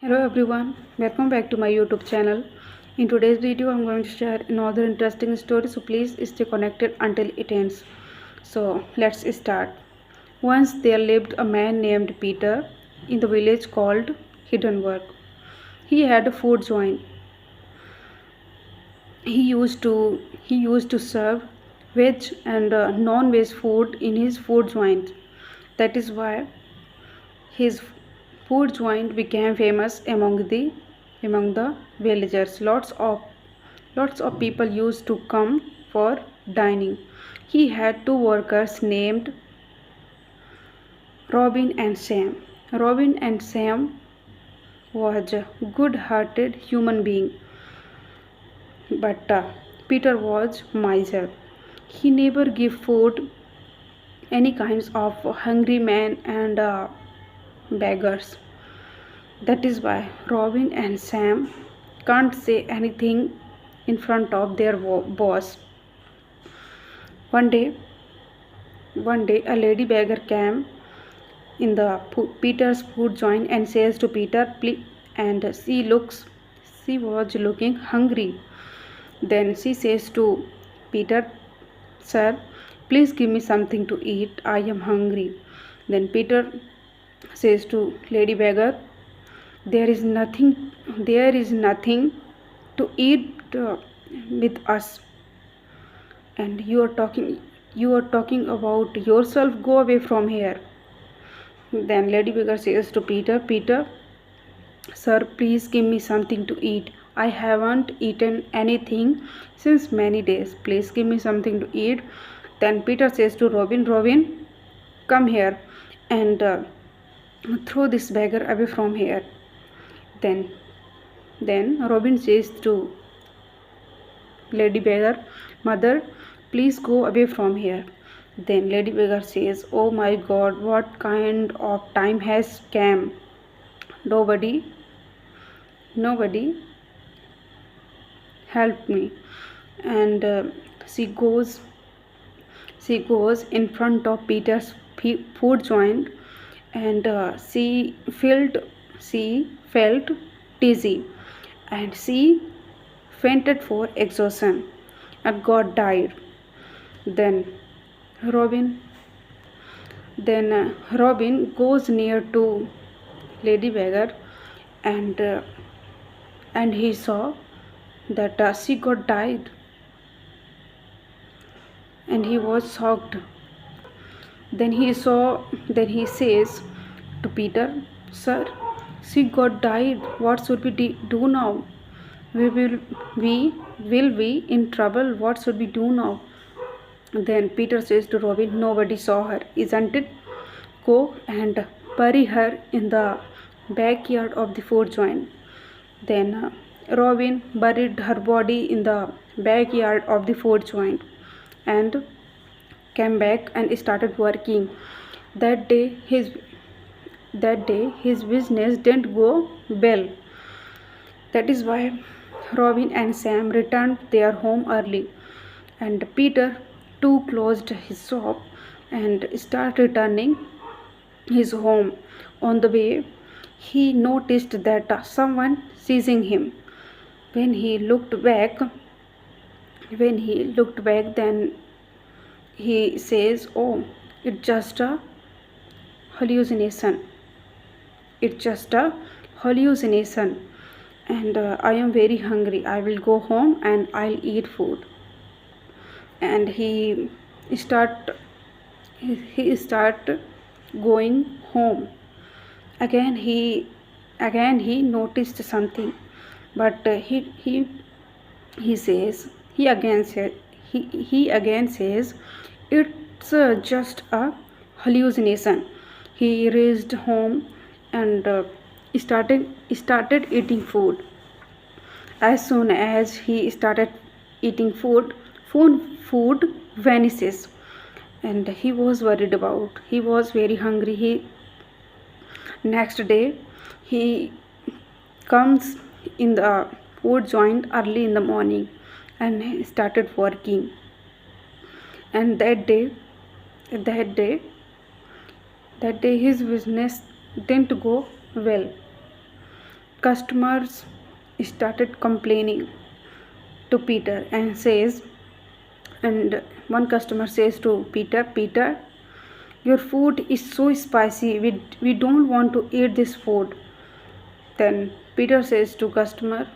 Hello everyone, welcome back to my YouTube channel. In today's video, I'm going to share another interesting story, so please stay connected until it ends. So let's start. Once there lived a man named Peter in the village called Hiddenburg. He had a food joint. He used to serve veg and non-veg food in his food joint. That is why his food joint became famous among the villagers. Lots of people used to come for dining. He had two workers named Robin and Sam. Robin and Sam was a good-hearted human being, but Peter was miser. He never gave food any kinds of hungry men and beggars. That is why Robin and Sam can't say anything in front of their boss. One day, one day, a lady beggar came in the Peter's food joint and says to Peter, and she was looking hungry. Then she says to Peter, "Sir, please give me something to eat. I am hungry." Then Peter says to lady beggar, there is nothing to eat with us, and you are talking about yourself. Go away from here. Then lady beggar says to Peter, "Sir, please give me something to eat. I haven't eaten anything since many days. Please give me something to eat." Then Peter says to Robin, "Come here and throw this beggar away from here." Then Robin says to lady beggar, "Mother, please go away from here." Then lady beggar says, "Oh my God, what kind of time has come? Nobody help me." And she goes in front of Peter's food joint, and she felt dizzy, and she fainted for exhaustion and God died. Then Robin Robin goes near to lady beggar, and he saw that she got died, and he was shocked. Then he says to Peter, "Sir, she got died. What should we do now? We will be in trouble. What should we do now?" Then Peter says to Robin, "Nobody saw her, isn't it? Go and bury her in the backyard of the food joint." Then Robin buried her body in the backyard of the food joint and came back and started working. That day his business didn't go well. That is why Robin and Sam returned their home early, and Peter too closed his shop and started returning his home. On the way, he noticed that someone seizing him. When he looked back, then he says, "Oh, it's just a hallucination. It's just a hallucination, and I am very hungry. I will go home and I'll eat food." And he start going home. Again he noticed something, but he again says it's just a hallucination. He reached home and started eating food. As soon as he started eating food vanishes, and he was worried about. He was very hungry. Next day he comes in the food joint early in the morning and he started working. And that day his business didn't go well. customers started complaining to Peter and one customer says to Peter, your food is so spicy. We don't want to eat this food. Then Peter says to customer,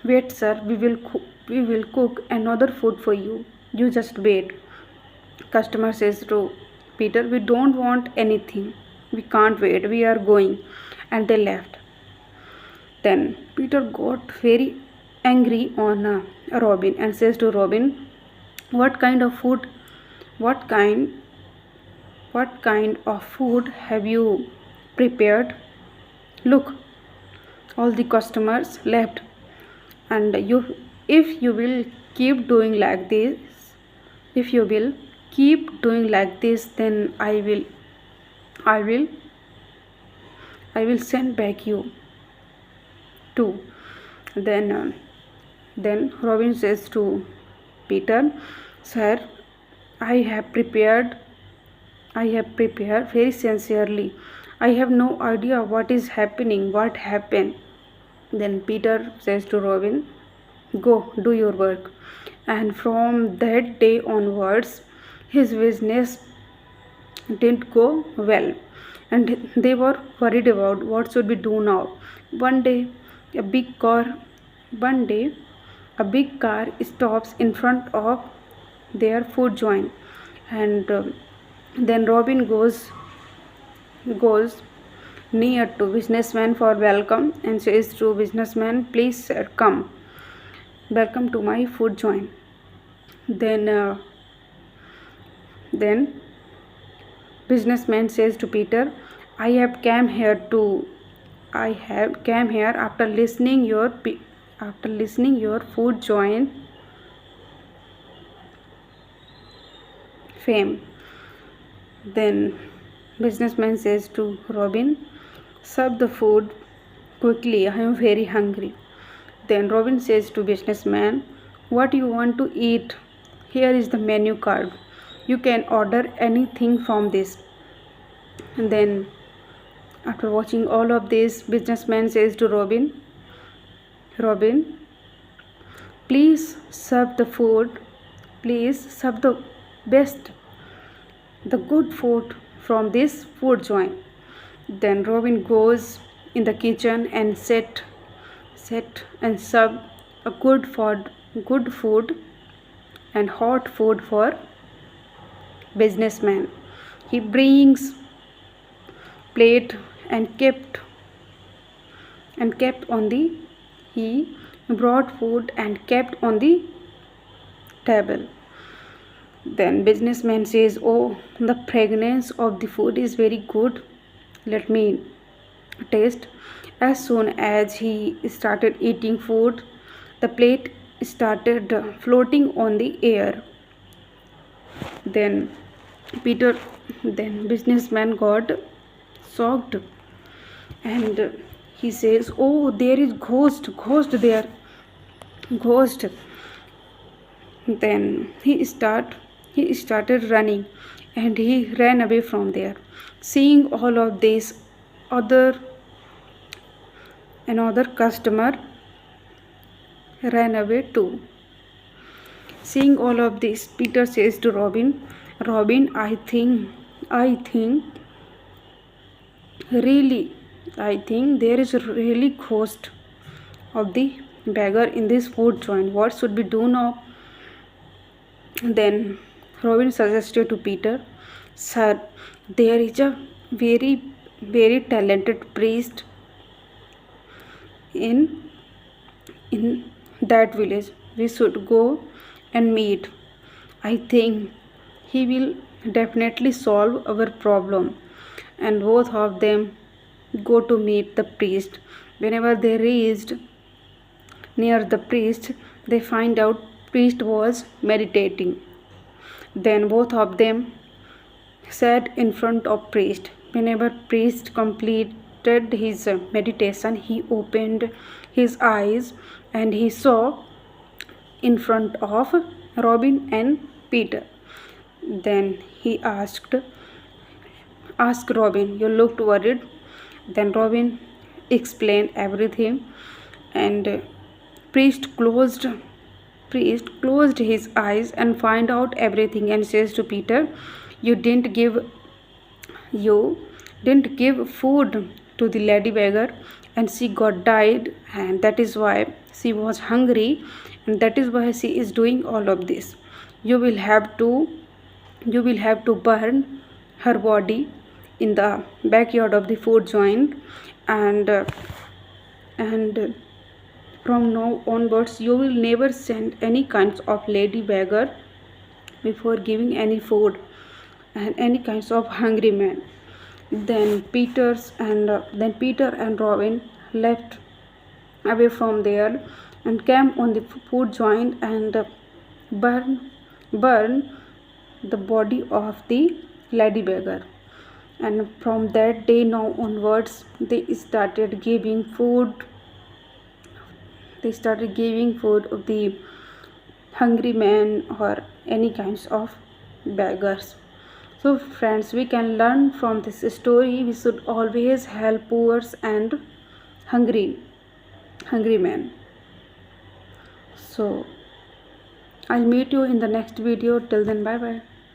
wait sir, we will cook another food for you. You just wait. Customer says to Peter, we don't want anything. We can't wait. We are going. And they left. Then Peter got very angry on Robin and says to Robin, what kind of food what kind what kind of food have you prepared? Look, all the customers left, and if you will keep doing like this, if you will keep doing like this, then I will I will send back you too. Then Robin says to Peter, sir, I have prepared very sincerely. I have no idea what happened. Then Peter says to Robin, go do your work. And from that day onwards, his business didn't go well. And they were worried about what should we do now. One day, a big car, one day, a big car stops in front of their food joint, and then Robin goes near to businessman for welcome and says to businessman, please sir, come, welcome to my food joint. Then businessman says to Peter, I have came here after listening your food joint fame. Then businessman says to Robin, serve the food quickly, I am very hungry. Then Robin says to businessman, what you want to eat? Here is the menu card. You can order anything from this. And then after watching all of this, businessman says to Robin, please serve the food. Please serve the good food from this food joint. Then Robin goes in the kitchen and set and serve a good food and hot food for businessman. He brings plate and kept on the he brought food and kept on the table. Then businessman says, oh, the fragrance of the food is very good, let me taste. As soon as he started eating food, the plate started floating on the air. Then businessman got shocked, and he says, oh, there is ghost there, ghost. Then he started running, and he ran away from there. Seeing all of this, another customer ran away too. Seeing all of this, Peter says to Robin, I think there is a really ghost of the beggar in this food joint. What should we do now? Then Robin suggested to Peter, sir, there is a very, very talented priest in that village. We should go and meet. I think he will definitely solve our problem. And both of them go to meet the priest. Whenever they reached near the priest, they find out priest was meditating. Then both of them sat in front of priest. Whenever priest completed his meditation, he opened his eyes and he saw in front of Robin and Peter. Then he asked Robin, you looked worried. Then Robin explained everything, and priest closed priest closed his eyes and find out everything and says to Peter, you didn't give you didn't give food to the lady beggar, and she got died, and that is why she was hungry, and that is why she is doing all of this. You will have to burn her body in the backyard of the food joint, and from now onwards you will never send any kinds of lady beggar before giving any food and any kinds of hungry man. Then Peter and Robin left away from there and came on the food joint and burn the body of the lady beggar. And from that day now onwards they started giving food of the hungry men or any kinds of beggars. So friends, we can learn from this story, we should always help poor and hungry men. So I'll meet you in the next video. Till then, bye bye.